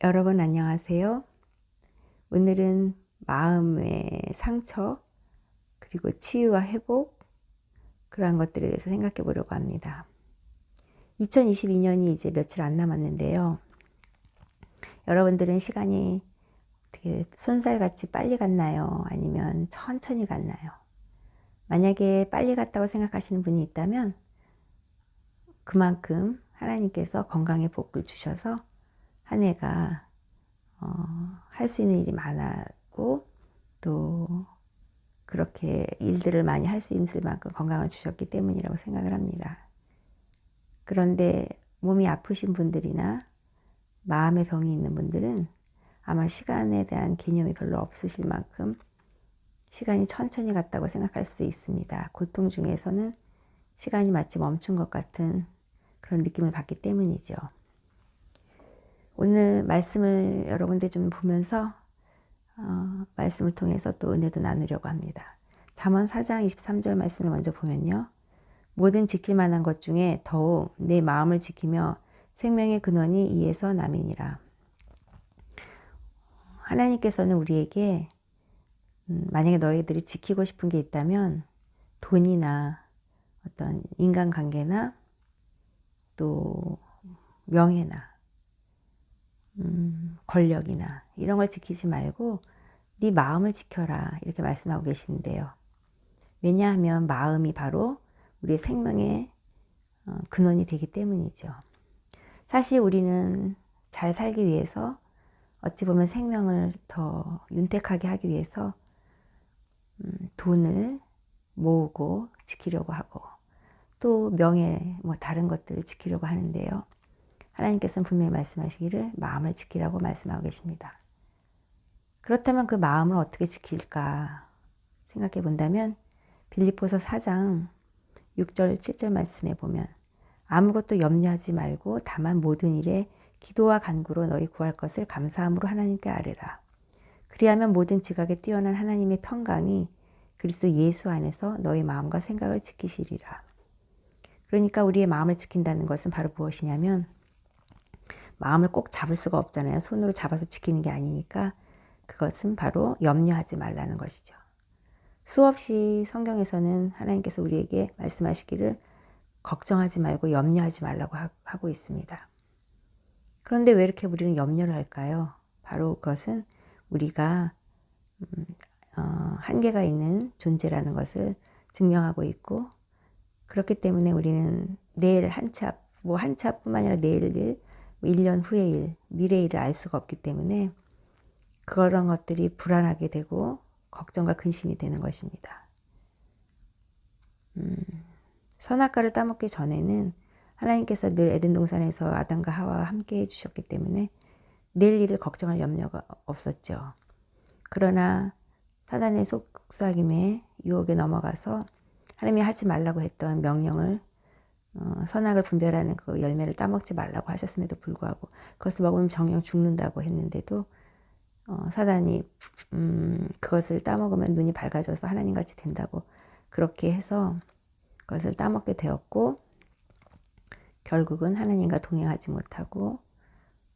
여러분 안녕하세요. 오늘은 마음의 상처 그리고 치유와 회복 그러한 것들에 대해서 생각해 보려고 합니다. 2022년이 이제 며칠 안 남았는데요. 여러분들은 시간이 어떻게 쏜살같이 빨리 갔나요? 아니면 천천히 갔나요? 만약에 빨리 갔다고 생각하시는 분이 있다면 그만큼 하나님께서 건강의 복을 주셔서 한 해가 할 수 있는 일이 많았고 또 그렇게 일들을 많이 할 수 있을 만큼 건강을 주셨기 때문이라고 생각을 합니다. 그런데 몸이 아프신 분들이나 마음의 병이 있는 분들은 아마 시간에 대한 개념이 별로 없으실 만큼 시간이 천천히 갔다고 생각할 수 있습니다. 고통 중에서는 시간이 마치 멈춘 것 같은 그런 느낌을 받기 때문이죠. 오늘 말씀을 여러분들 좀 보면서 말씀을 통해서 또 은혜도 나누려고 합니다. 잠언 4장 23절 말씀을 먼저 보면요. 모든 지킬 만한 것 중에 더욱 내 마음을 지키며 생명의 근원이 이에서 남이니라. 하나님께서는 우리에게 만약에 너희들이 지키고 싶은 게 있다면 돈이나 어떤 인간관계나 또 명예나 권력이나 이런 걸 지키지 말고 네 마음을 지켜라 이렇게 말씀하고 계시는데요. 왜냐하면 마음이 바로 우리의 생명의 근원이 되기 때문이죠. 사실 우리는 잘 살기 위해서 어찌 보면 생명을 더 윤택하게 하기 위해서 돈을 모으고 지키려고 하고 또 명예 다른 것들을 지키려고 하는데요. 하나님께서는 분명히 말씀하시기를 마음을 지키라고 말씀하고 계십니다. 그렇다면 그 마음을 어떻게 지킬까 생각해 본다면 빌립보서 4장 6절 7절 말씀에 보면 아무것도 염려하지 말고 다만 모든 일에 기도와 간구로 너희 구할 것을 감사함으로 하나님께 아뢰라. 그리하면 모든 지각에 뛰어난 하나님의 평강이 그리스도 예수 안에서 너희 마음과 생각을 지키시리라. 그러니까 우리의 마음을 지킨다는 것은 바로 무엇이냐면 마음을 꼭 잡을 수가 없잖아요. 손으로 잡아서 지키는 게 아니니까 그것은 바로 염려하지 말라는 것이죠. 수없이 성경에서는 하나님께서 우리에게 말씀하시기를 걱정하지 말고 염려하지 말라고 하고 있습니다. 그런데 왜 이렇게 우리는 염려를 할까요? 바로 그것은 우리가 한계가 있는 존재라는 것을 증명하고 있고 그렇기 때문에 우리는 내일 한 차뿐만 아니라 내일 일, 1년 후의 일, 미래의 일을 알 수가 없기 때문에 그런 것들이 불안하게 되고 걱정과 근심이 되는 것입니다. 선악과를 따먹기 전에는 하나님께서 늘 에덴 동산에서 아담과 하와와 함께 해주셨기 때문에 내일 일을 걱정할 염려가 없었죠. 그러나 사단의 속삭임에 유혹에 넘어가서 하나님이 하지 말라고 했던 명령을 선악을 분별하는 그 열매를 따먹지 말라고 하셨음에도 불구하고 그것을 먹으면 정령 죽는다고 했는데도 사단이 그것을 따먹으면 눈이 밝아져서 하나님같이 된다고 그렇게 해서 그것을 따먹게 되었고 결국은 하나님과 동행하지 못하고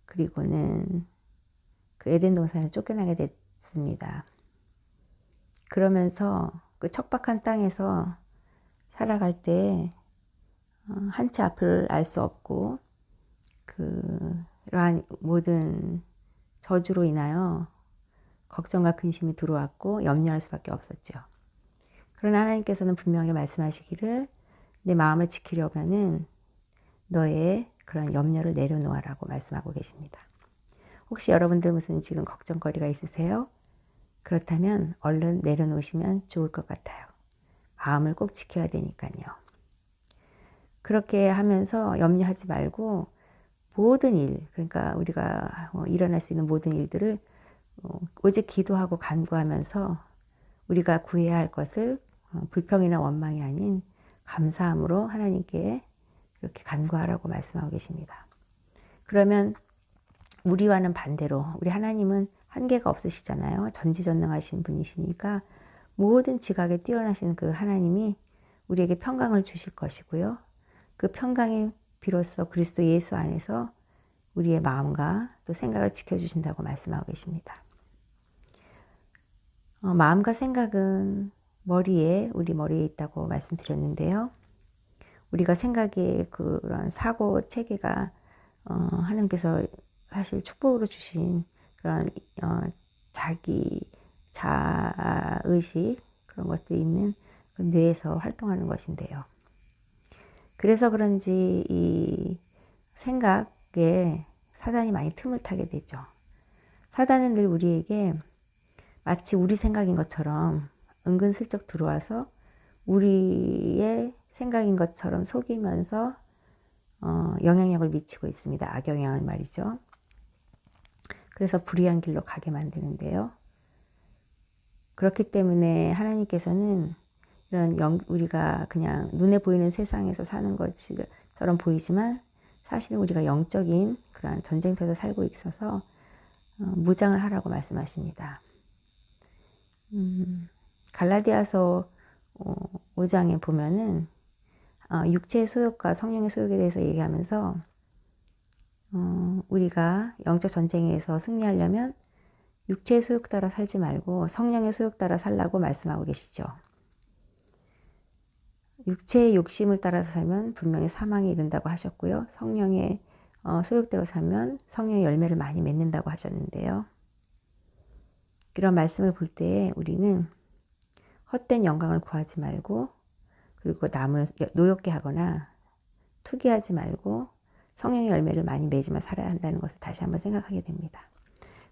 그리고는 그 에덴 동산에서 쫓겨나게 됐습니다. 그러면서 그 척박한 땅에서 살아갈 때 한 치 앞을 알 수 없고 그러한 모든 저주로 인하여 걱정과 근심이 들어왔고 염려할 수밖에 없었죠. 그러나 하나님께서는 분명히 말씀하시기를 내 마음을 지키려면은 너의 그런 염려를 내려놓으라고 말씀하고 계십니다. 혹시 여러분들 무슨 지금 걱정거리가 있으세요? 그렇다면 얼른 내려놓으시면 좋을 것 같아요. 마음을 꼭 지켜야 되니까요. 그렇게 하면서 염려하지 말고 모든 일, 그러니까 우리가 일어날 수 있는 모든 일들을 오직 기도하고 간구하면서 우리가 구해야 할 것을 불평이나 원망이 아닌 감사함으로 하나님께 이렇게 간구하라고 말씀하고 계십니다. 그러면 우리와는 반대로 우리 하나님은 한계가 없으시잖아요. 전지전능하신 분이시니까 모든 지각에 뛰어나신 그 하나님이 우리에게 평강을 주실 것이고요. 그 평강이 비로소 그리스도 예수 안에서 우리의 마음과 또 생각을 지켜주신다고 말씀하고 계십니다. 마음과 생각은 우리 머리에 있다고 말씀드렸는데요. 우리가 생각의 그런 사고 체계가 하나님께서 사실 축복으로 주신 그런 자기 자의식 그런 것들이 있는 그 뇌에서 활동하는 것인데요. 그래서 그런지 이 생각에 사단이 많이 틈을 타게 되죠. 사단은 늘 우리에게 마치 우리 생각인 것처럼 은근슬쩍 들어와서 우리의 생각인 것처럼 속이면서 영향력을 미치고 있습니다. 악영향을 말이죠. 그래서 불의한 길로 가게 만드는데요. 그렇기 때문에 하나님께서는 이런 우리가 그냥 눈에 보이는 세상에서 사는 것처럼 보이지만 사실은 우리가 영적인 그러한 전쟁터에서 살고 있어서 무장을 하라고 말씀하십니다. 갈라디아서 5장에 보면은 육체의 소욕과 성령의 소욕에 대해서 얘기하면서 우리가 영적 전쟁에서 승리하려면 육체의 소욕 따라 살지 말고 성령의 소욕 따라 살라고 말씀하고 계시죠. 육체의 욕심을 따라서 살면 분명히 사망에 이른다고 하셨고요. 성령의 소욕대로 살면 성령의 열매를 많이 맺는다고 하셨는데요. 그런 말씀을 볼 때 우리는 헛된 영광을 구하지 말고 그리고 남을 노엽게 하거나 투기하지 말고 성령의 열매를 많이 맺으며 살아야 한다는 것을 다시 한번 생각하게 됩니다.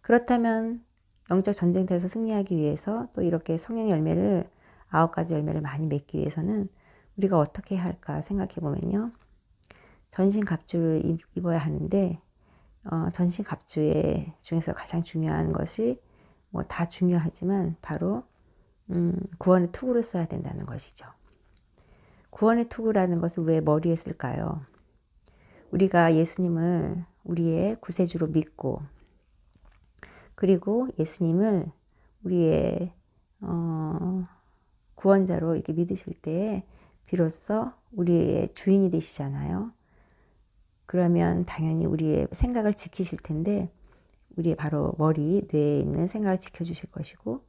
그렇다면 영적 전쟁터에서 승리하기 위해서 또 이렇게 성령의 열매를 9가지 열매를 많이 맺기 위해서는 우리가 어떻게 해야 할까 생각해 보면요. 전신갑주를 입어야 하는데 전신갑주 중에서 가장 중요한 것이 뭐 다 중요하지만 바로 구원의 투구를 써야 된다는 것이죠. 구원의 투구라는 것을 왜 머리에 쓸까요? 우리가 예수님을 우리의 구세주로 믿고 그리고 예수님을 우리의 구원자로 이렇게 믿으실 때에 비로소 우리의 주인이 되시잖아요. 그러면 당연히 우리의 생각을 지키실 텐데 우리의 바로 머리, 뇌에 있는 생각을 지켜주실 것이고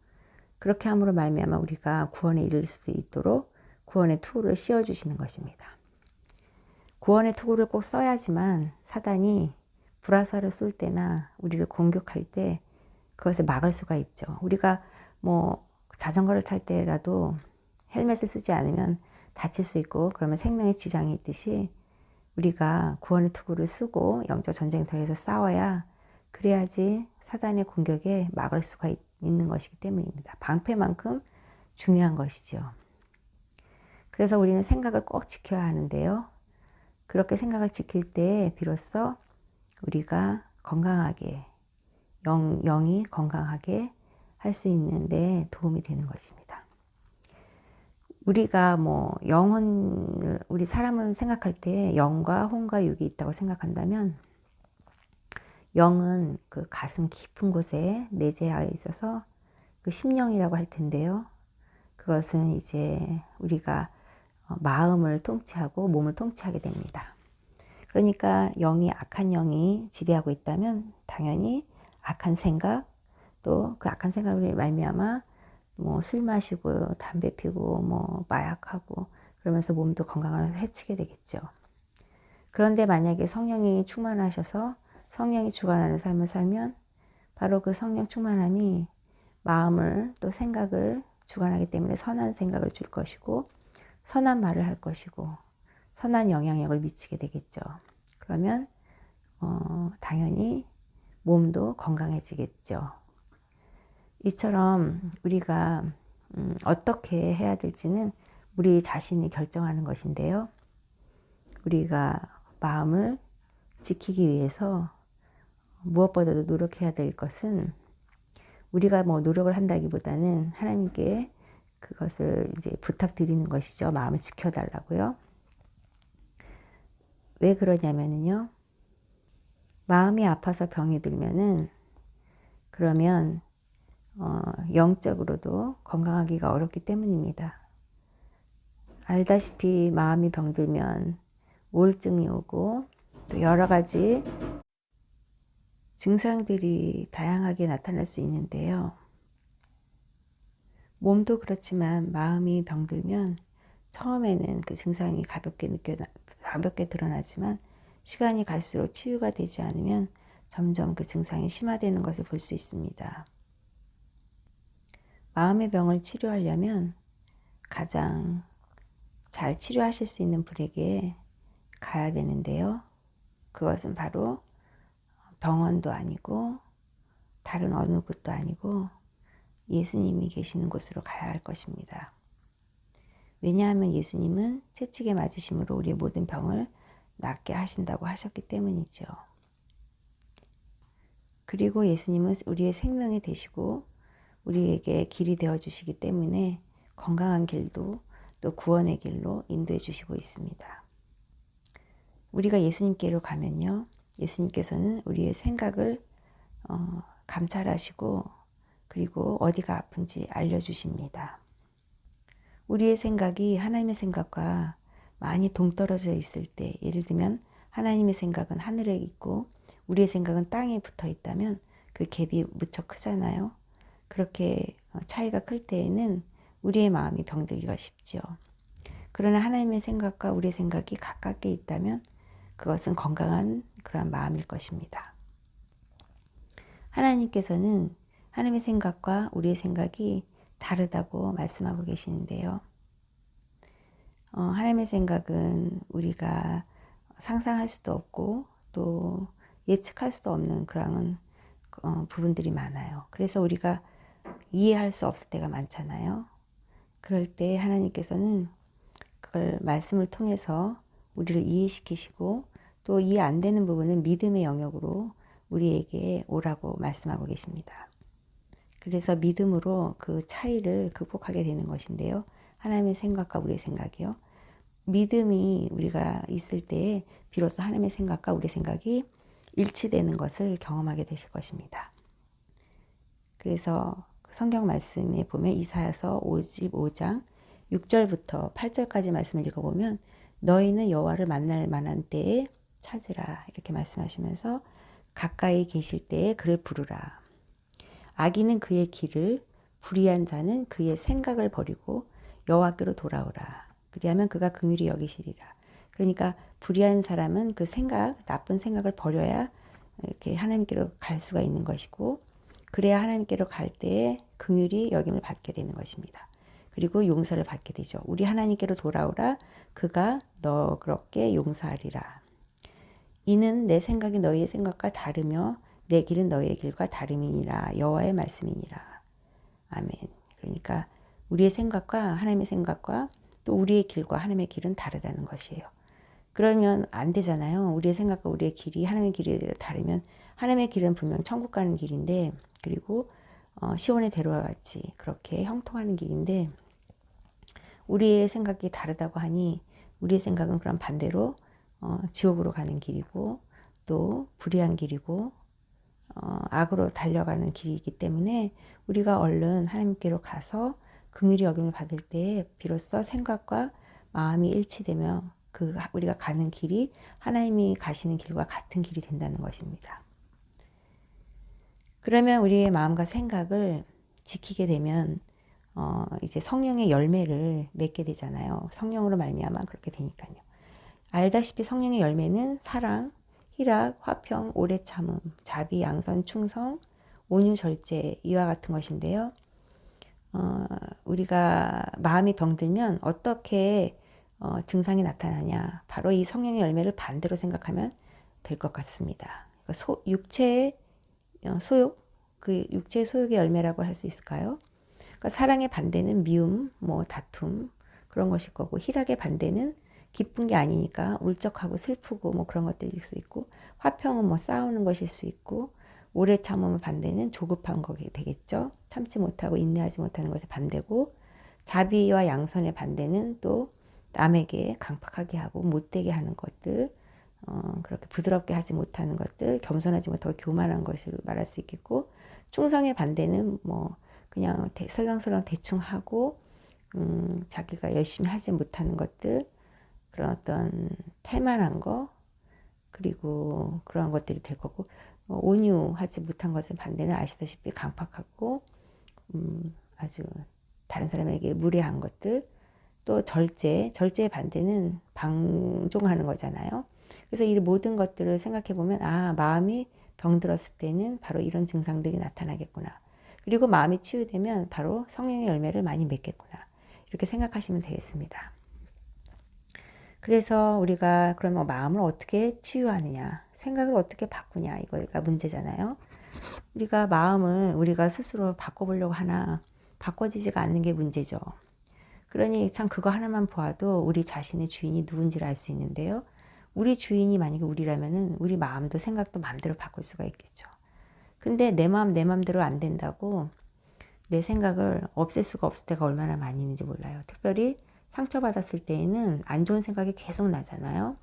그렇게 함으로 말미암아 우리가 구원에 이를 수 있도록 구원의 투구를 씌워주시는 것입니다. 구원의 투구를 꼭 써야지만 사단이 불화살을 쏠 때나 우리를 공격할 때 그것을 막을 수가 있죠. 우리가 뭐 자전거를 탈 때라도 헬멧을 쓰지 않으면 다칠 수 있고 그러면 생명에 지장이 있듯이 우리가 구원의 투구를 쓰고 영적 전쟁터에서 싸워야 그래야지 사단의 공격에 막을 수가 있는 것이기 때문입니다. 방패만큼 중요한 것이죠. 그래서 우리는 생각을 꼭 지켜야 하는데요. 그렇게 생각을 지킬 때 비로소 우리가 건강하게 영이 건강하게 할 수 있는 데 도움이 되는 것입니다. 우리가 뭐 우리 사람을 생각할 때 영과 혼과 육이 있다고 생각한다면 영은 그 가슴 깊은 곳에 내재하여 있어서 그 심령이라고 할 텐데요. 그것은 이제 우리가 마음을 통치하고 몸을 통치하게 됩니다. 그러니까 악한 영이 지배하고 있다면 당연히 악한 생각 또 그 악한 생각을 말미암아 뭐 술 마시고 담배 피고 뭐 마약하고 그러면서 몸도 건강을 해치게 되겠죠. 그런데 만약에 성령이 충만하셔서 성령이 주관하는 삶을 살면 바로 그 성령 충만함이 마음을 또 생각을 주관하기 때문에 선한 생각을 줄 것이고 선한 말을 할 것이고 선한 영향력을 미치게 되겠죠. 그러면 당연히 몸도 건강해지겠죠. 이처럼 우리가 어떻게 해야 될지는 우리 자신이 결정하는 것인데요. 우리가 마음을 지키기 위해서 무엇보다도 노력해야 될 것은 우리가 뭐 노력을 한다기보다는 하나님께 그것을 이제 부탁드리는 것이죠. 마음을 지켜달라고요. 왜 그러냐면요. 마음이 아파서 병이 들면은 그러면 영적으로도 건강하기가 어렵기 때문입니다. 알다시피 마음이 병들면 우울증이 오고 또 여러 가지 증상들이 다양하게 나타날 수 있는데요. 몸도 그렇지만 마음이 병들면 처음에는 그 증상이 가볍게 드러나지만 시간이 갈수록 치유가 되지 않으면 점점 그 증상이 심화되는 것을 볼 수 있습니다. 마음의 병을 치료하려면 가장 잘 치료하실 수 있는 분에게 가야 되는데요. 그것은 바로 병원도 아니고 다른 어느 곳도 아니고 예수님이 계시는 곳으로 가야 할 것입니다. 왜냐하면 예수님은 채찍에 맞으심으로 우리의 모든 병을 낫게 하신다고 하셨기 때문이죠. 그리고 예수님은 우리의 생명이 되시고 우리에게 길이 되어 주시기 때문에 건강한 길도 또 구원의 길로 인도해 주시고 있습니다. 우리가 예수님께로 가면요, 예수님께서는 우리의 생각을 감찰하시고 그리고 어디가 아픈지 알려주십니다. 우리의 생각이 하나님의 생각과 많이 동떨어져 있을 때, 예를 들면 하나님의 생각은 하늘에 있고 우리의 생각은 땅에 붙어 있다면 그 갭이 무척 크잖아요. 그렇게 차이가 클 때에는 우리의 마음이 병들기가 쉽죠. 그러나 하나님의 생각과 우리의 생각이 가깝게 있다면 그것은 건강한 그러한 마음일 것입니다. 하나님께서는 하나님의 생각과 우리의 생각이 다르다고 말씀하고 계시는데요. 하나님의 생각은 우리가 상상할 수도 없고 또 예측할 수도 없는 그런 부분들이 많아요. 그래서 우리가 이해할 수 없을 때가 많잖아요. 그럴 때 하나님께서는 그걸 말씀을 통해서 우리를 이해시키시고 또 이해 안 되는 부분은 믿음의 영역으로 우리에게 오라고 말씀하고 계십니다. 그래서 믿음으로 그 차이를 극복하게 되는 것인데요. 하나님의 생각과 우리의 생각이요. 믿음이 우리가 있을 때에 비로소 하나님의 생각과 우리의 생각이 일치되는 것을 경험하게 되실 것입니다. 그래서 성경 말씀에 보면 이사야서 55장 6절부터 8절까지 말씀을 읽어보면 너희는 여호와를 만날 만한 때에 찾으라 이렇게 말씀하시면서 가까이 계실 때에 그를 부르라. 악인은 그의 길을 불의한 자는 그의 생각을 버리고 여호와께로 돌아오라. 그리하면 그가 긍휼히 여기시리라. 그러니까 불의한 사람은 그 생각, 나쁜 생각을 버려야 이렇게 하나님께로 갈 수가 있는 것이고 그래야 하나님께로 갈 때에 긍휼히 여김을 받게 되는 것입니다. 그리고 용서를 받게 되죠. 우리 하나님께로 돌아오라. 그가 너그럽게 용서하리라. 이는 내 생각이 너희의 생각과 다르며 내 길은 너희의 길과 다름이니라. 여호와의 말씀이니라. 아멘. 그러니까 우리의 생각과 하나님의 생각과 또 우리의 길과 하나님의 길은 다르다는 것이에요. 그러면 안 되잖아요. 우리의 생각과 우리의 길이 하나님의 길이 다르면 하나님의 길은 분명 천국 가는 길인데 그리고 시온의 대로와 같이 그렇게 형통하는 길인데 우리의 생각이 다르다고 하니 우리의 생각은 그런 반대로 지옥으로 가는 길이고 또 불의한 길이고 악으로 달려가는 길이기 때문에 우리가 얼른 하나님께로 가서 긍휼히 여김을 받을 때에 비로소 생각과 마음이 일치되며 우리가 가는 길이 하나님이 가시는 길과 같은 길이 된다는 것입니다. 그러면 우리의 마음과 생각을 지키게 되면 이제 성령의 열매를 맺게 되잖아요. 성령으로 말미암아 그렇게 되니까요. 알다시피 성령의 열매는 사랑, 희락, 화평, 오래 참음, 자비, 양선, 충성, 온유, 절제 이와 같은 것인데요. 우리가 마음이 병들면 어떻게 증상이 나타나냐. 바로 이 성령의 열매를 반대로 생각하면 될 것 같습니다. 육체의 소욕, 그 육체의 소욕의 열매라고 할 수 있을까요? 그러니까 사랑의 반대는 미움, 다툼 그런 것일 거고 희락의 반대는 기쁜 게 아니니까 울적하고 슬프고 그런 것들일 수 있고 화평은 싸우는 것일 수 있고 오래 참음의 반대는 조급한 것이 되겠죠. 참지 못하고 인내하지 못하는 것의 반대고 자비와 양선의 반대는 또 남에게 강팍하게 하고 못되게 하는 것들 그렇게 부드럽게 하지 못하는 것들 겸손하지 못하고 교만한 것을 말할 수 있겠고 충성의 반대는 그냥 설렁설렁 대충 하고 자기가 열심히 하지 못하는 것들 그런 어떤 태만한 거 그리고 그런 것들이 될 거고 온유하지 못한 것은 반대는 아시다시피 강팍하고 아주 다른 사람에게 무례한 것들, 또 절제의 반대는 방종하는 거잖아요. 그래서 이 모든 것들을 생각해 보면 마음이 병들었을 때는 바로 이런 증상들이 나타나겠구나. 그리고 마음이 치유되면 바로 성령의 열매를 많이 맺겠구나. 이렇게 생각하시면 되겠습니다. 그래서 우리가 그러면 마음을 어떻게 치유하느냐, 생각을 어떻게 바꾸냐, 이거가 문제잖아요. 우리가 마음을 우리가 스스로 바꿔보려고 하나 바꿔지지가 않는 게 문제죠. 그러니 참 그거 하나만 보아도 우리 자신의 주인이 누군지를 알 수 있는데요. 우리 주인이 만약에 우리라면은 우리 마음도 생각도 마음대로 바꿀 수가 있겠죠. 근데 내 마음 내 마음대로 안 된다고 내 생각을 없앨 수가 없을 때가 얼마나 많이 있는지 몰라요. 특별히 상처받았을 때에는 안 좋은 생각이 계속 나잖아요.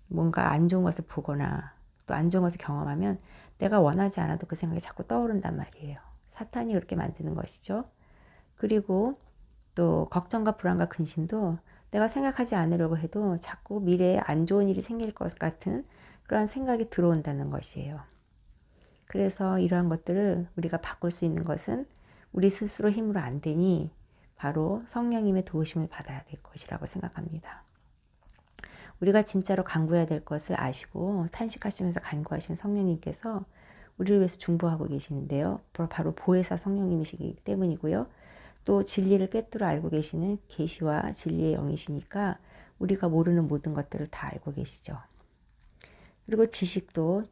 뭔가 안 좋은 것을 보거나 또 안 좋은 것을 경험하면 내가 원하지 않아도 그 생각이 자꾸 떠오른단 말이에요. 사탄이 그렇게 만드는 것이죠. 그리고 또 걱정과 불안과 근심도 내가 생각하지 않으려고 해도 자꾸 미래에 안 좋은 일이 생길 것 같은 그런 생각이 들어온다는 것이에요. 그래서 이러한 것들을 우리가 바꿀 수 있는 것은 우리 스스로 힘으로 안 되니 바로 성령님의 도우심을 받아야 될 것이라고 생각합니다. 우리가 진짜로 간구해야 될 것을 아시고 탄식하시면서 간구하신 성령님께서 우리를 위해서 중보하고 계시는데요. 바로 보혜사 성령님이시기 때문이고요. 또 진리를 꿰뚫어 알고 계시는 계시와 진리의 영이시니까 우리가 모르는 모든 것들을 다 알고 계시죠. 그리고 지식도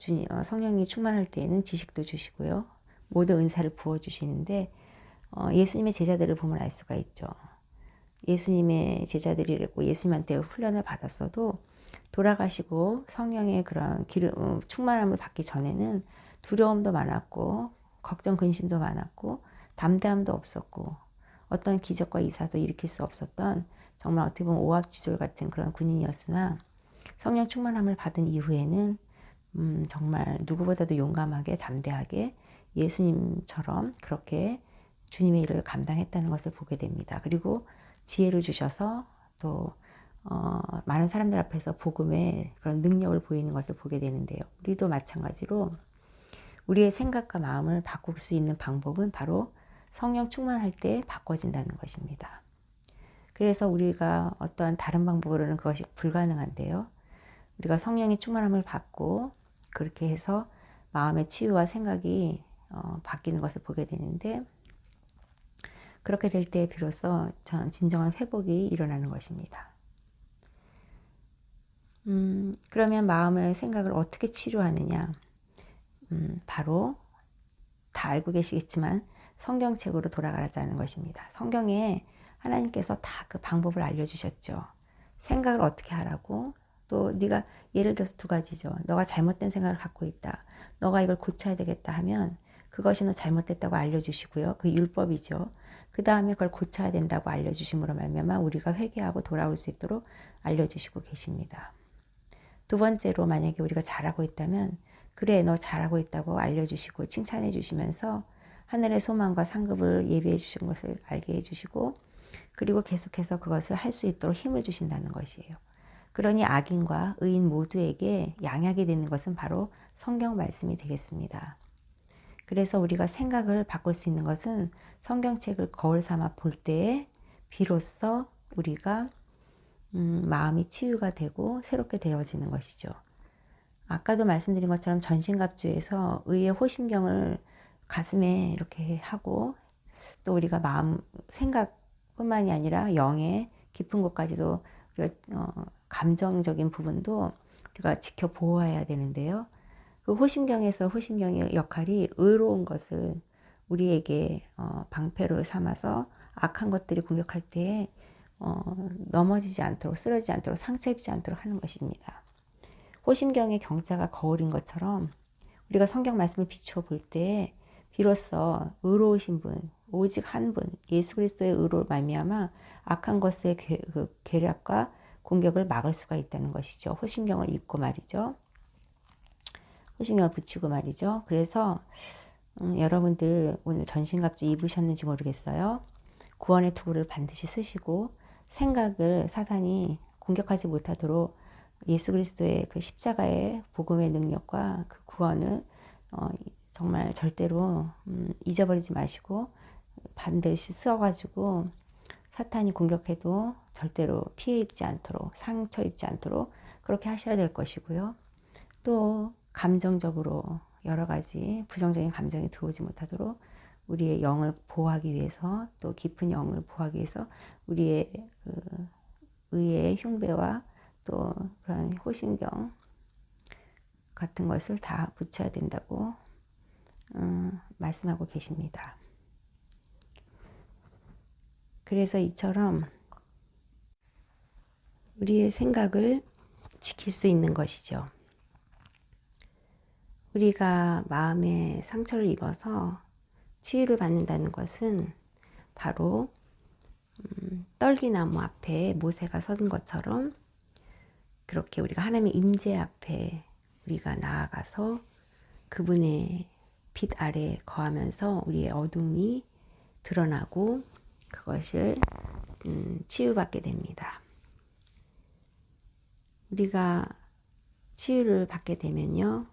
성령이 충만할 때에는 지식도 주시고요. 모든 은사를 부어주시는데 예수님의 제자들을 보면 알 수가 있죠. 예수님의 제자들이라고 예수님한테 훈련을 받았어도 돌아가시고 성령의 그런 충만함을 받기 전에는 두려움도 많았고 걱정 근심도 많았고 담대함도 없었고 어떤 기적과 이사도 일으킬 수 없었던 정말 어떻게 보면 오합지졸 같은 그런 군인이었으나 성령 충만함을 받은 이후에는 정말 누구보다도 용감하게 담대하게 예수님처럼 그렇게 주님의 일을 감당했다는 것을 보게 됩니다. 그리고 지혜를 주셔서 또 많은 사람들 앞에서 복음의 그런 능력을 보이는 것을 보게 되는데요. 우리도 마찬가지로 우리의 생각과 마음을 바꿀 수 있는 방법은 바로 성령 충만할 때 바꿔진다는 것입니다. 그래서 우리가 어떠한 다른 방법으로는 그것이 불가능한데요. 우리가 성령의 충만함을 받고 그렇게 해서 마음의 치유와 생각이 바뀌는 것을 보게 되는데 그렇게 될 때 비로소 진정한 회복이 일어나는 것입니다. 그러면 마음의 생각을 어떻게 치료하느냐? 바로 다 알고 계시겠지만 성경책으로 돌아가자는 것입니다. 성경에 하나님께서 다 그 방법을 알려주셨죠. 생각을 어떻게 하라고 또 네가 예를 들어서 두 가지죠. 너가 잘못된 생각을 갖고 있다. 너가 이걸 고쳐야 되겠다 하면 그것이 너 잘못됐다고 알려주시고요. 그 율법이죠. 그 다음에 그걸 고쳐야 된다고 알려주심으로 말미암아 우리가 회개하고 돌아올 수 있도록 알려주시고 계십니다. 두 번째로 만약에 우리가 잘하고 있다면 그래 너 잘하고 있다고 알려주시고 칭찬해 주시면서 하늘의 소망과 상급을 예비해 주신 것을 알게 해주시고 그리고 계속해서 그것을 할 수 있도록 힘을 주신다는 것이에요. 그러니 악인과 의인 모두에게 양약이 되는 것은 바로 성경 말씀이 되겠습니다. 그래서 우리가 생각을 바꿀 수 있는 것은 성경책을 거울 삼아 볼 때에 비로소 우리가 마음이 치유가 되고 새롭게 되어지는 것이죠. 아까도 말씀드린 것처럼 전신갑주에서 의의 호심경을 가슴에 이렇게 하고 또 우리가 마음 생각뿐만이 아니라 영의 깊은 곳까지도 우리가 감정적인 부분도 우리가 지켜 보호해야 되는데요. 그 호심경에서 호심경의 역할이 의로운 것을 우리에게 방패로 삼아서 악한 것들이 공격할 때에 넘어지지 않도록 쓰러지지 않도록 상처 입지 않도록 하는 것입니다. 호심경의 경자가 거울인 것처럼 우리가 성경 말씀을 비추어 볼 때 비로소 의로우신 분, 오직 한 분, 예수 그리스도의 의로 말미암아 악한 것의 괴략과 공격을 막을 수가 있다는 것이죠. 호심경을 입고 말이죠. 호심경을 붙이고 말이죠. 그래서 여러분들 오늘 전신갑주 입으셨는지 모르겠어요. 구원의 투구를 반드시 쓰시고 생각을 사단이 공격하지 못하도록 예수 그리스도의 그 십자가의 복음의 능력과 그 구원을 정말 절대로 잊어버리지 마시고 반드시 써가지고 사탄이 공격해도 절대로 피해 입지 않도록, 상처 입지 않도록 그렇게 하셔야 될 것이고요. 또 감정적으로 여러 가지 부정적인 감정이 들어오지 못하도록 우리의 영을 보호하기 위해서, 또 깊은 영을 보호하기 위해서 우리의 의의 흉배와 또 그런 호신경 같은 것을 다 붙여야 된다고 말씀하고 계십니다. 그래서 이처럼 우리의 생각을 지킬 수 있는 것이죠. 우리가 마음에 상처를 입어서 치유를 받는다는 것은 바로 떨기나무 앞에 모세가 선 것처럼 그렇게 우리가 하나님의 임재 앞에 우리가 나아가서 그분의 빛 아래 거하면서 우리의 어둠이 드러나고 그것을 치유받게 됩니다. 우리가 치유를 받게 되면요,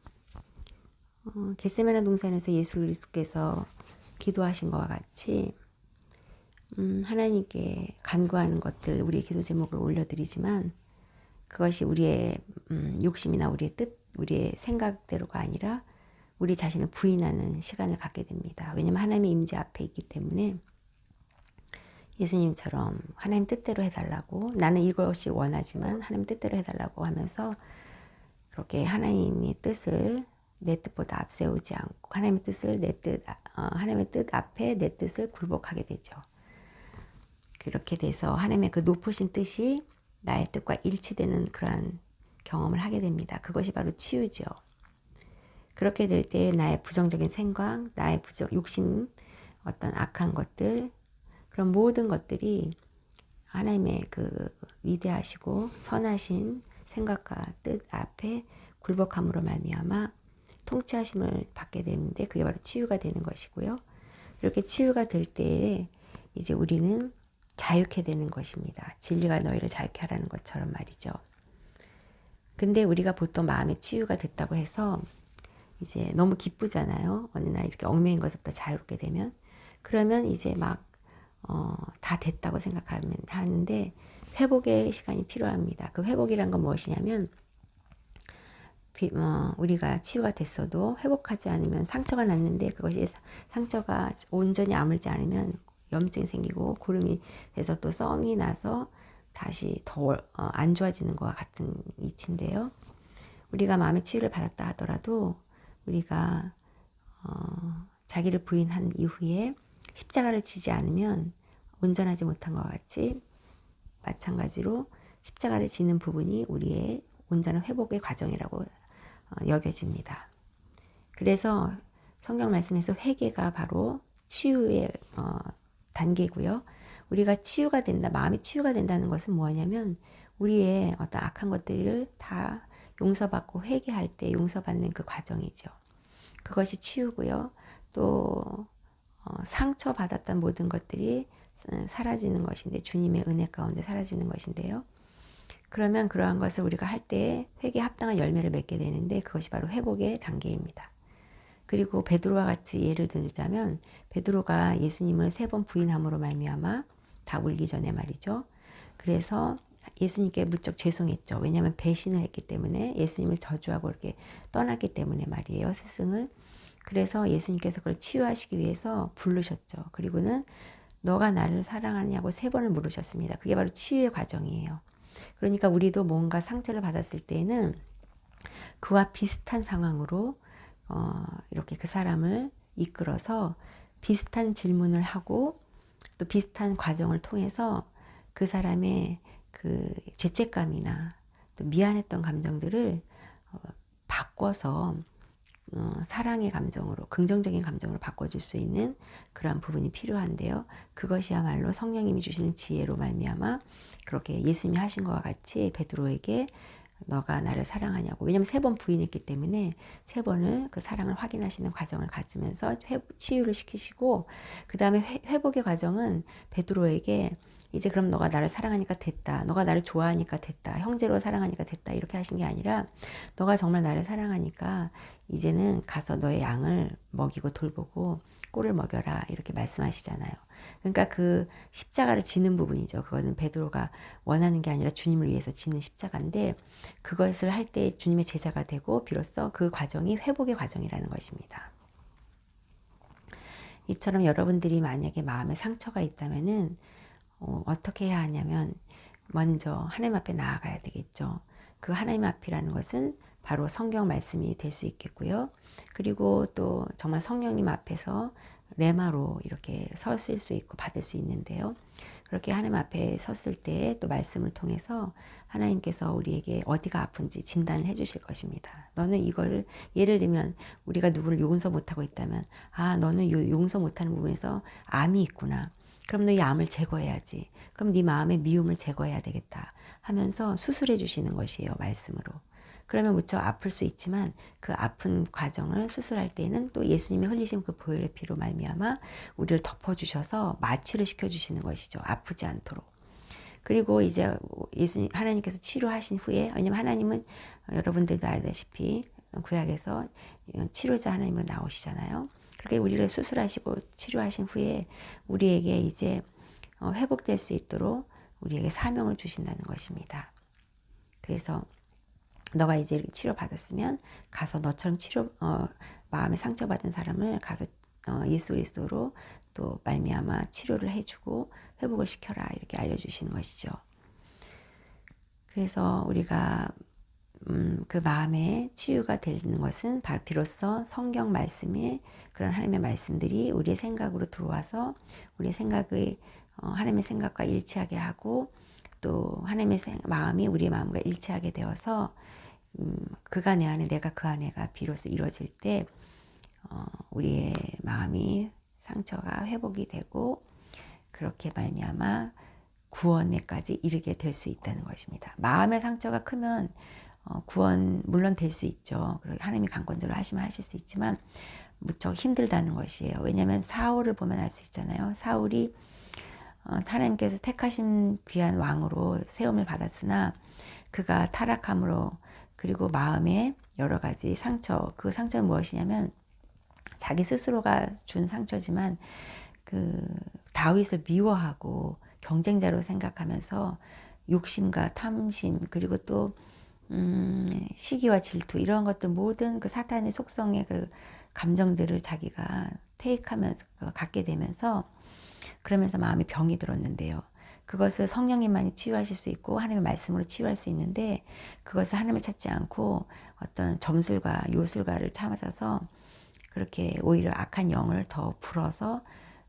겟세마네 동산에서 예수 그리스도께서 기도하신 것과 같이 하나님께 간구하는 것들, 우리의 기도 제목을 올려드리지만 그것이 우리의 욕심이나 우리의 뜻, 우리의 생각대로가 아니라 우리 자신을 부인하는 시간을 갖게 됩니다. 왜냐하면 하나님의 임재 앞에 있기 때문에 예수님처럼 하나님 뜻대로 해달라고, 나는 이것이 원하지만 하나님 뜻대로 해달라고 하면서 그렇게 하나님의 뜻을 내 뜻보다 앞세우지 않고 하나님의 뜻을 하나님의 뜻 앞에 내 뜻을 굴복하게 되죠. 그렇게 돼서 하나님의 그 높으신 뜻이 나의 뜻과 일치되는 그러한 경험을 하게 됩니다. 그것이 바로 치유죠. 그렇게 될 때 나의 부정적인 생각, 나의 욕심, 어떤 악한 것들, 그런 모든 것들이 하나님의 그 위대하시고 선하신 생각과 뜻 앞에 굴복함으로 말미암아 통치하심을 받게 되는데 그게 바로 치유가 되는 것이고요. 이렇게 치유가 될 때에 이제 우리는 자유케 되는 것입니다. 진리가 너희를 자유케 하라는 것처럼 말이죠. 근데 우리가 보통 마음의 치유가 됐다고 해서 이제 너무 기쁘잖아요. 어느 날 이렇게 얽매인 것부터 자유롭게 되면. 그러면 이제 막 다 됐다고 하는데 회복의 시간이 필요합니다. 그 회복이란 건 무엇이냐면 우리가 치유가 됐어도 회복하지 않으면 상처가 났는데 그것이 상처가 온전히 아물지 않으면 염증이 생기고 고름이 돼서 또 썽이 나서 다시 더 안 좋아지는 것과 같은 이치인데요. 우리가 마음의 치유를 받았다 하더라도 우리가 자기를 부인한 이후에 십자가를 지지 않으면 온전하지 못한 것 같이 마찬가지로 십자가를 지는 부분이 우리의 온전한 회복의 과정이라고 여겨집니다. 그래서 성경 말씀에서 회개가 바로 치유의 단계고요. 우리가 치유가 된다, 마음이 치유가 된다는 것은 뭐냐면 우리의 어떤 악한 것들을 다 용서받고 회개할 때 용서받는 그 과정이죠. 그것이 치유고요. 또 상처받았던 모든 것들이 사라지는 것인데, 주님의 은혜 가운데 사라지는 것인데요. 그러면 그러한 것을 우리가 할 때 회개에 합당한 열매를 맺게 되는데 그것이 바로 회복의 단계입니다. 그리고 베드로와 같이 예를 들자면 베드로가 예수님을 3번 부인함으로 말미암아 다 울기 전에 말이죠. 그래서 예수님께 무척 죄송했죠. 왜냐하면 배신을 했기 때문에, 예수님을 저주하고 이렇게 떠났기 때문에 말이에요, 스승을. 그래서 예수님께서 그걸 치유하시기 위해서 부르셨죠. 그리고는 너가 나를 사랑하냐고 3번을 물으셨습니다. 그게 바로 치유의 과정이에요. 그러니까 우리도 뭔가 상처를 받았을 때는 그와 비슷한 상황으로 이렇게 그 사람을 이끌어서 비슷한 질문을 하고 또 비슷한 과정을 통해서 그 사람의 그 죄책감이나 또 미안했던 감정들을 바꿔서 사랑의 감정으로, 긍정적인 감정으로 바꿔줄 수 있는 그러한 부분이 필요한데요. 그것이야말로 성령님이 주시는 지혜로 말미암아 그렇게 예수님이 하신 것과 같이 베드로에게 너가 나를 사랑하냐고, 왜냐하면 3번 부인했기 때문에 3번을 그 사랑을 확인하시는 과정을 가지면서 치유를 시키시고, 그 다음에 회복의 과정은 베드로에게 이제 그럼 너가 나를 사랑하니까 됐다. 너가 나를 좋아하니까 됐다. 형제로 사랑하니까 됐다. 이렇게 하신 게 아니라 너가 정말 나를 사랑하니까 이제는 가서 너의 양을 먹이고 돌보고 꼴을 먹여라. 이렇게 말씀하시잖아요. 그러니까 그 십자가를 지는 부분이죠. 그거는 베드로가 원하는 게 아니라 주님을 위해서 지는 십자가인데 그것을 할 때 주님의 제자가 되고 비로소 그 과정이 회복의 과정이라는 것입니다. 이처럼 여러분들이 만약에 마음에 상처가 있다면은 어떻게 해야 하냐면 먼저 하나님 앞에 나아가야 되겠죠. 그 하나님 앞이라는 것은 바로 성경 말씀이 될 수 있겠고요. 그리고 또 정말 성령님 앞에서 레마로 이렇게 서실 수 있고 받을 수 있는데요. 그렇게 하나님 앞에 섰을 때 또 말씀을 통해서 하나님께서 우리에게 어디가 아픈지 진단을 해주실 것입니다. 너는 이걸 예를 들면 우리가 누구를 용서 못하고 있다면 너는 용서 못하는 부분에서 암이 있구나. 그럼 너 이 암을 제거해야지. 그럼 네 마음의 미움을 제거해야 되겠다 하면서 수술해 주시는 것이에요. 말씀으로. 그러면 무척 아플 수 있지만 그 아픈 과정을 수술할 때는 또 예수님이 흘리신 그 보혈의 피로 말미암아 우리를 덮어주셔서 마취를 시켜주시는 것이죠. 아프지 않도록. 그리고 이제 예수님 하나님께서 치료하신 후에 왜냐면 하나님은 여러분들도 알다시피 구약에서 치료자 하나님으로 나오시잖아요. 그렇게 우리를 수술하시고 치료하신 후에 우리에게 이제 회복될 수 있도록 우리에게 사명을 주신다는 것입니다. 그래서 너가 이제 치료받았으면 가서 너처럼 마음에 상처받은 사람을 가서 예수 그리스도로 또 말미암아 치료를 해주고 회복을 시켜라 이렇게 알려주시는 것이죠. 그래서 우리가 그 마음에 치유가 되는 것은 비로소 성경 말씀에 그런 하나님의 말씀들이 우리의 생각으로 들어와서 우리의 생각의 하나님의 생각과 일치하게 하고 또 하나님의 마음이 우리의 마음과 일치하게 되어서 그가 내 안에 내가 그 안에가 비로소 이루어질 때 우리의 마음이 상처가 회복이 되고 그렇게 말미암아 구원에까지 이르게 될 수 있다는 것입니다. 마음의 상처가 크면 구원 물론 될 수 있죠. 하나님이 강권적으로 하시면 하실 수 있지만 무척 힘들다는 것이에요. 왜냐하면 사울을 보면 알 수 있잖아요. 사울이 하나님께서 택하신 귀한 왕으로 세움을 받았으나 그가 타락함으로 그리고 마음에 여러 가지 상처, 그 상처는 무엇이냐면 자기 스스로가 준 상처지만 그 다윗을 미워하고 경쟁자로 생각하면서 욕심과 탐심 그리고 또 시기와 질투 이런 것들 모든 그 사탄의 속성의 그 감정들을 자기가 테이크하면서 갖게 되면서 그러면서 마음에 병이 들었는데요. 그것을 성령님만이 치유하실 수 있고 하나님의 말씀으로 치유할 수 있는데 그것을 하나님을 찾지 않고 어떤 점술가 요술가를 찾아서 그렇게 오히려 악한 영을 더 불어서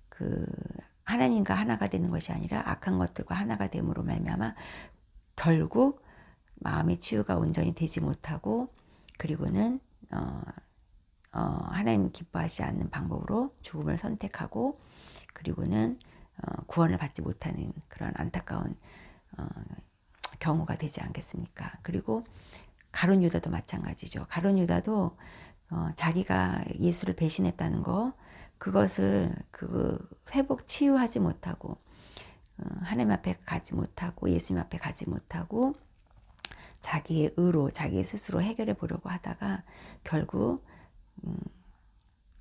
그 하나님과 하나가 되는 것이 아니라 악한 것들과 하나가 됨으로 말미암아 결국 마음의 치유가 온전히 되지 못하고 그리고는 하나님 기뻐하시지 않는 방법으로 죽음을 선택하고 그리고는 구원을 받지 못하는 그런 안타까운 경우가 되지 않겠습니까? 그리고 가룟 유다도 마찬가지죠. 가룟 유다도 자기가 예수를 배신했다는 거 그것을 회복 치유하지 못하고 하나님 앞에 가지 못하고 예수님 앞에 가지 못하고 자기의 의로 자기 스스로 해결해 보려고 하다가 결국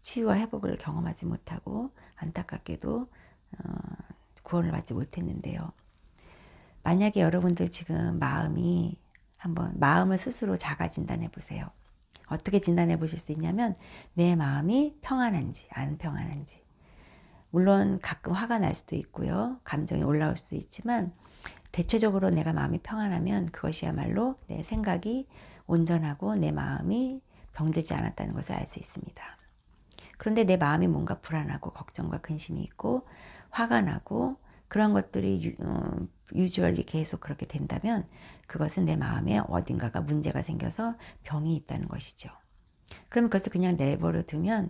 치유와 회복을 경험하지 못하고 안타깝게도 구원을 받지 못했는데요. 만약에 여러분들 지금 마음이 한번 마음을 스스로 자가 진단해 보세요. 어떻게 진단해 보실 수 있냐면 내 마음이 평안한지 안 평안한지. 물론 가끔 화가 날 수도 있고요. 감정이 올라올 수도 있지만 대체적으로 내가 마음이 평안하면 그것이야말로 내 생각이 온전하고 내 마음이 병들지 않았다는 것을 알 수 있습니다. 그런데 내 마음이 뭔가 불안하고 걱정과 근심이 있고 화가 나고 그런 것들이 유주얼리 계속 그렇게 된다면 그것은 내 마음에 어딘가가 문제가 생겨서 병이 있다는 것이죠. 그럼 그것을 그냥 내버려 두면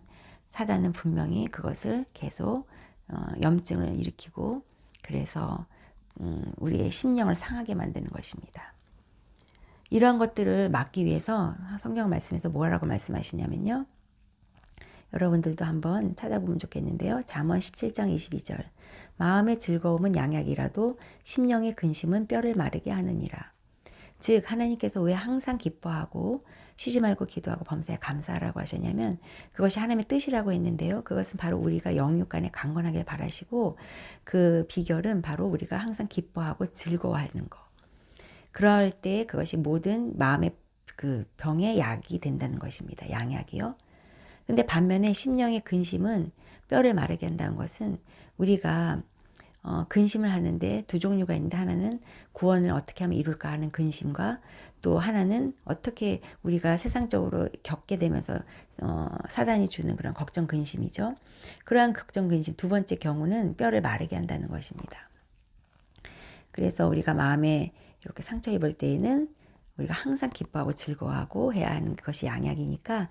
사단은 분명히 그것을 계속 염증을 일으키고 그래서 우리의 심령을 상하게 만드는 것입니다. 이러한 것들을 막기 위해서 성경 말씀에서 뭐라고 말씀하시냐면요. 여러분들도 한번 찾아보면 좋겠는데요. 잠언 17장 22절. 마음의 즐거움은 양약이라도 심령의 근심은 뼈를 마르게 하느니라. 즉 하나님께서 왜 항상 기뻐하고 쉬지 말고 기도하고 범사에 감사하라고 하셨냐면 그것이 하나님의 뜻이라고 했는데요. 그것은 바로 우리가 영육간에 강건하게 바라시고 그 비결은 바로 우리가 항상 기뻐하고 즐거워하는 거. 그럴 때 그것이 모든 마음의 그 병의 약이 된다는 것입니다. 양약이요. 근데 반면에 심령의 근심은 뼈를 마르게 한다는 것은 우리가 근심을 하는데 두 종류가 있는데 하나는 구원을 어떻게 하면 이룰까 하는 근심과 또 하나는 어떻게 우리가 세상적으로 겪게 되면서 사단이 주는 그런 걱정 근심이죠. 그러한 걱정 근심 두 번째 경우는 뼈를 마르게 한다는 것입니다. 그래서 우리가 마음에 이렇게 상처 입을 때에는 우리가 항상 기뻐하고 즐거워하고 해야 하는 것이 양약이니까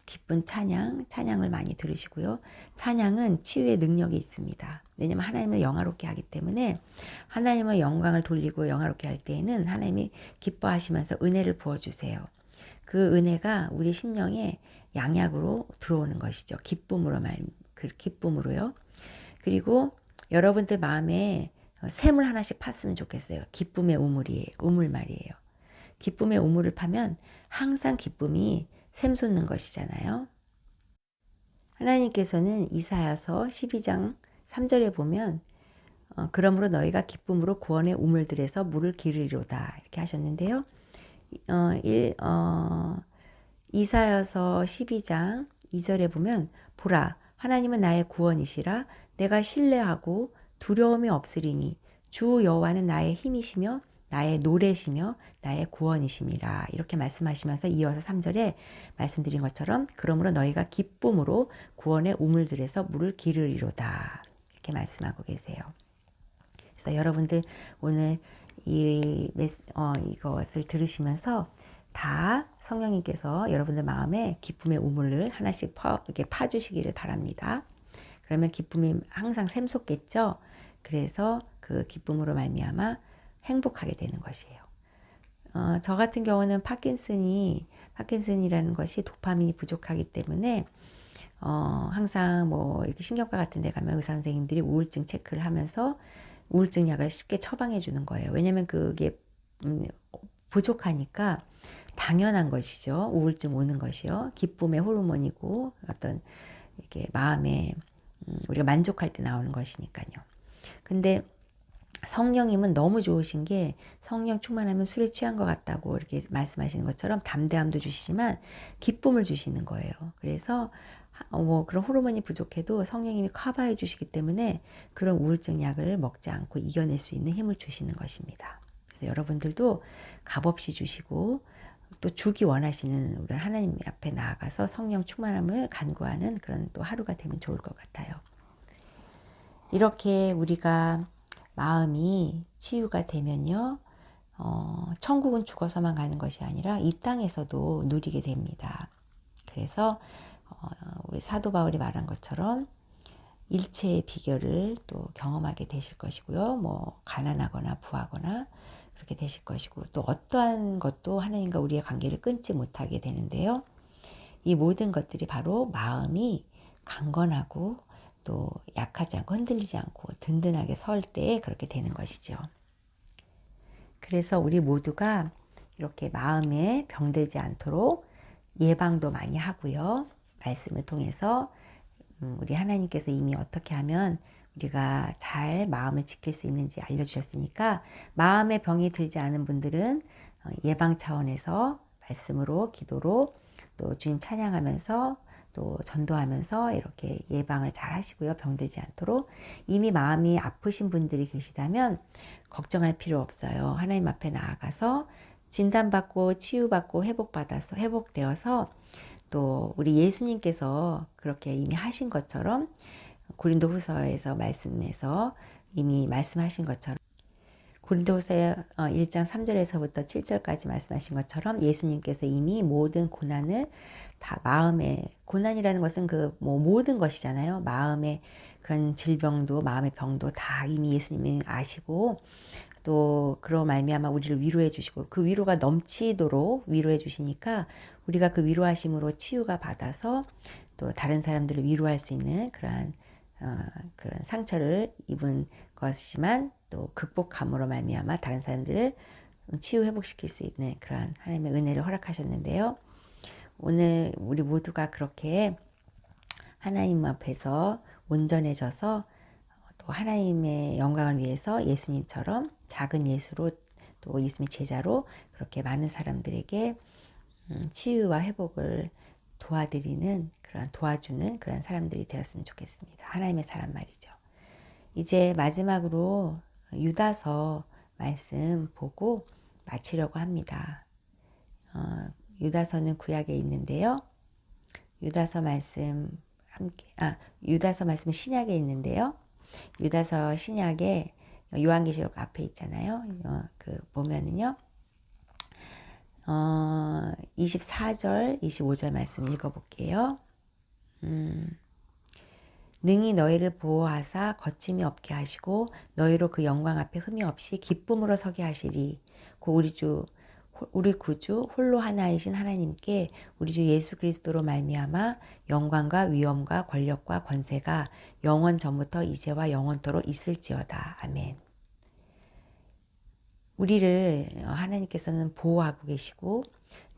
기쁜 찬양을 많이 들으시고요. 찬양은 치유의 능력이 있습니다. 왜냐하면 하나님을 영화롭게 하기 때문에 하나님을 영광을 돌리고 영화롭게 할 때에는 하나님이 기뻐하시면서 은혜를 부어주세요. 그 은혜가 우리 심령에 양약으로 들어오는 것이죠. 기쁨으로요. 그리고 여러분들 마음에 샘을 하나씩 팠으면 좋겠어요. 기쁨의 우물 말이에요. 기쁨의 우물을 파면 항상 기쁨이 샘솟는 것이잖아요. 하나님께서는 이사야서 12장 3절에 보면 그러므로 너희가 기쁨으로 구원의 우물들에서 물을 기르리로다 이렇게 하셨는데요. 이사야서 12장 2절에 보면 보라 하나님은 나의 구원이시라 내가 신뢰하고 두려움이 없으리니 주 여호와는 나의 힘이시며 나의 노래시며 나의 구원이심이라 이렇게 말씀하시면서 이어서 3절에 말씀드린 것처럼 그러므로 너희가 기쁨으로 구원의 우물들에서 물을 기르리로다 이렇게 말씀하고 계세요. 그래서 여러분들 오늘 이것을 들으시면서 다 성령님께서 여러분들 마음에 기쁨의 우물을 하나씩 이렇게 파주시기를 바랍니다. 그러면 기쁨이 항상 샘솟겠죠. 그래서 그 기쁨으로 말미암아 행복하게 되는 것이에요. 저 같은 경우는 파킨슨이라는 것이 도파민이 부족하기 때문에 항상 뭐 이렇게 신경과 같은 데 가면 의사 선생님들이 우울증 체크를 하면서 우울증 약을 쉽게 처방해 주는 거예요. 왜냐면 그게 부족하니까 당연한 것이죠. 우울증 오는 것이요. 기쁨의 호르몬이고 어떤 이렇게 마음에 우리가 만족할 때 나오는 것이니까요. 근데 성령님은 너무 좋으신 게 성령 충만하면 술에 취한 것 같다고 이렇게 말씀하시는 것처럼 담대함도 주시지만 기쁨을 주시는 거예요. 그래서 뭐 그런 호르몬이 부족해도 성령님이 커버해 주시기 때문에 그런 우울증 약을 먹지 않고 이겨낼 수 있는 힘을 주시는 것입니다. 그래서 여러분들도 값없이 주시고 또 주기 원하시는 우리 하나님 앞에 나아가서 성령 충만함을 간구하는 그런 또 하루가 되면 좋을 것 같아요. 이렇게 우리가 마음이 치유가 되면요. 천국은 죽어서만 가는 것이 아니라 이 땅에서도 누리게 됩니다. 그래서 우리 사도 바울이 말한 것처럼 일체의 비결을 또 경험하게 되실 것이고요. 뭐 가난하거나 부하거나 그렇게 되실 것이고 또 어떠한 것도 하나님과 우리의 관계를 끊지 못하게 되는데요. 이 모든 것들이 바로 마음이 강건하고 또 약하지 않고 흔들리지 않고 든든하게 설 때 그렇게 되는 것이죠. 그래서 우리 모두가 이렇게 마음에 병들지 않도록 예방도 많이 하고요. 말씀을 통해서 우리 하나님께서 이미 어떻게 하면 우리가 잘 마음을 지킬 수 있는지 알려주셨으니까 마음의 병이 들지 않은 분들은 예방 차원에서 말씀으로 기도로 또 주님 찬양하면서 또 전도하면서 이렇게 예방을 잘 하시고요. 병들지 않도록. 이미 마음이 아프신 분들이 계시다면 걱정할 필요 없어요. 하나님 앞에 나아가서 진단받고 치유받고 회복되어서 또 우리 예수님께서 그렇게 이미 하신 것처럼 고린도후서에서 말씀에서 이미 말씀하신 것처럼 고린도후서 1장 3절에서부터 7절까지 말씀하신 것처럼 예수님께서 이미 모든 고난을 다 마음의 고난이라는 것은 그 뭐 모든 것이잖아요. 마음의 그런 질병도 마음의 병도 다 이미 예수님이 아시고 또 그로 말미암아 우리를 위로해 주시고 그 위로가 넘치도록 위로해 주시니까 우리가 그 위로하심으로 치유가 받아서 또 다른 사람들을 위로할 수 있는 그런 상처를 입은 것이지만 또 극복함으로 말미암아 다른 사람들을 치유 회복시킬 수 있는 그러한 하나님의 은혜를 허락하셨는데요. 오늘 우리 모두가 그렇게 하나님 앞에서 온전해져서 또 하나님의 영광을 위해서 예수님처럼 작은 예수로 또 예수님의 제자로 그렇게 많은 사람들에게 치유와 회복을 도와주는 그런 사람들이 되었으면 좋겠습니다. 하나님의 사람 말이죠. 이제 마지막으로 유다서 말씀 보고 마치려고 합니다. 유다서는 구약에 있는데요. 유다서 말씀은 신약에 있는데요. 유다서 신약에 요한계시록 앞에 있잖아요. 보면은요. 24절, 25절 말씀 읽어볼게요. 능히 너희를 보호하사 거침이 없게 하시고 너희로 그 영광 앞에 흠이 없이 기쁨으로 서게 하시리. 우리 구주 홀로 하나이신 하나님께 우리 주 예수 그리스도로 말미암아 영광과 위엄과 권력과 권세가 영원 전부터 이제와 영원토록 있을지어다. 아멘. 우리를 하나님께서는 보호하고 계시고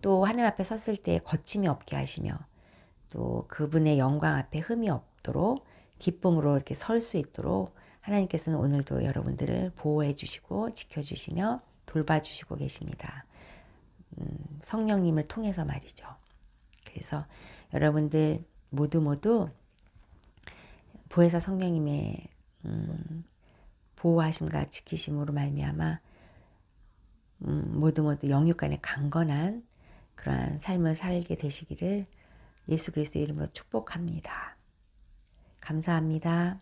또 하나님 앞에 섰을 때 거침이 없게 하시며 또 그분의 영광 앞에 흠이 없도록 기쁨으로 이렇게 설 수 있도록 하나님께서는 오늘도 여러분들을 보호해 주시고 지켜주시며 돌봐주시고 계십니다. 성령님을 통해서 말이죠. 그래서 여러분들 모두 보혜사 성령님의 보호하심과 지키심으로 말미암아 모두 영육간에 강건한 그러한 삶을 살게 되시기를 예수 그리스도 이름으로 축복합니다. 감사합니다.